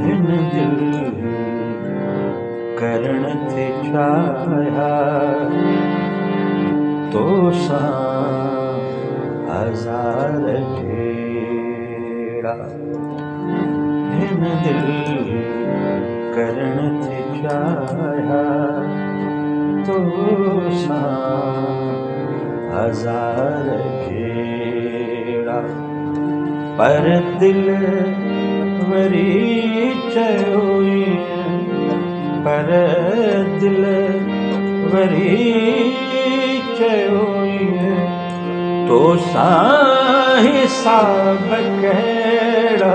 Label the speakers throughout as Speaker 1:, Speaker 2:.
Speaker 1: हिन दिल करण ते चाह्या तो हजार जेड़ा हिन दिल करण ते चाह्या तो हजार जेड़ा पर दिल वरी चयोई पर दिल वरी चयोई तो हिसाब कहिड़ा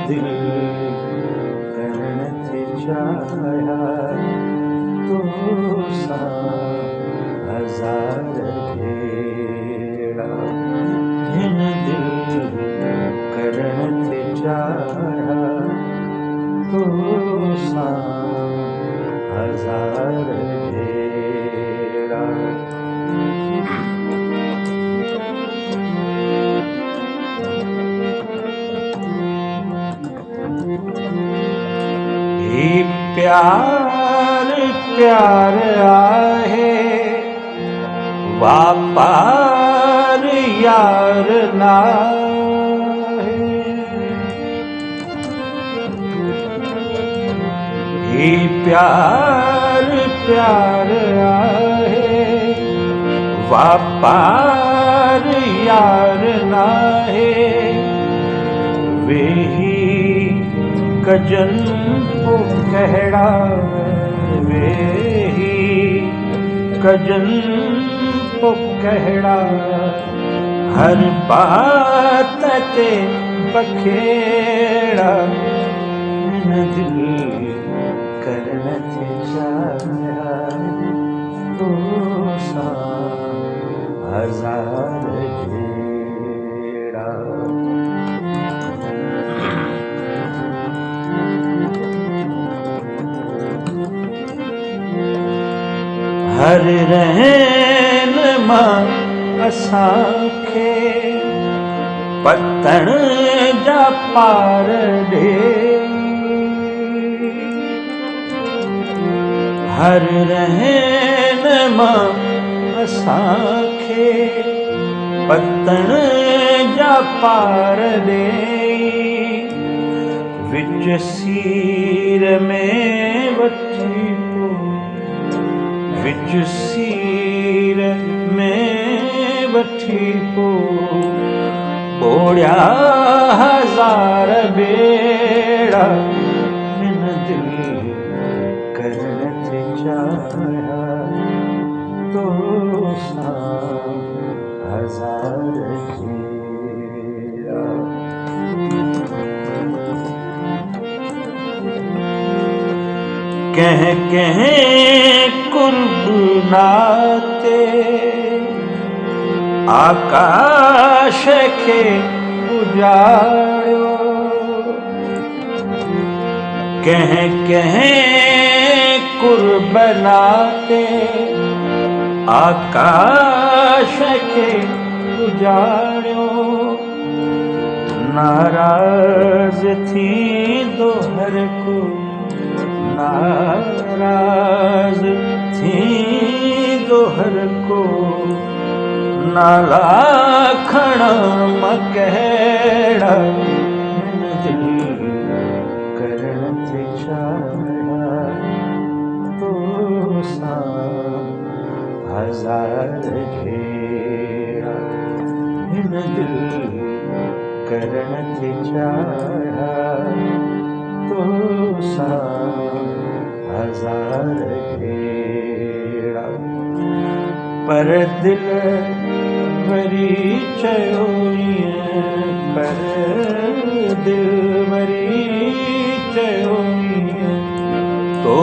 Speaker 1: दिल करण ते चाह्या तो हजार जेड़ा हिन दिल करण ते चाह्या तो हजार जेड़ा ही प्यार प्यार आहे वापार यार नाहे ही प्यार प्यार आहे वापार यार नाहे वेही कजन को कहड़ा वेही कजन को कहड़ा हर बात ते बखेड़ा हिन दिल करण ते चाह्या तो हजार जेड़ा हर रहन मां असांखे पतण जा पार ॾे हर रहन मां असांखे पतण जा पार ॾे विच सीर में वठी विच सीर में वठी पो ॿोड़िया हजार बेड़ा हिन दिल करण ते चाह्या तो हजार जेड़ा कह कह कुर्ब नाते आकाश के उजाड़ो कह कह कुर्ब नाते आकाश के उजाड़ो नाराज थी दोहर को नाराज थी दोहर को नाला खड़ा मकहड़ा हिन दिल करण ते चाह्या तो हजार जेड़ा हिन दिल करण ते चाह्या तो हजार जेड़ा पर दिल वरी चयोई पर दिल वरी चयोई तो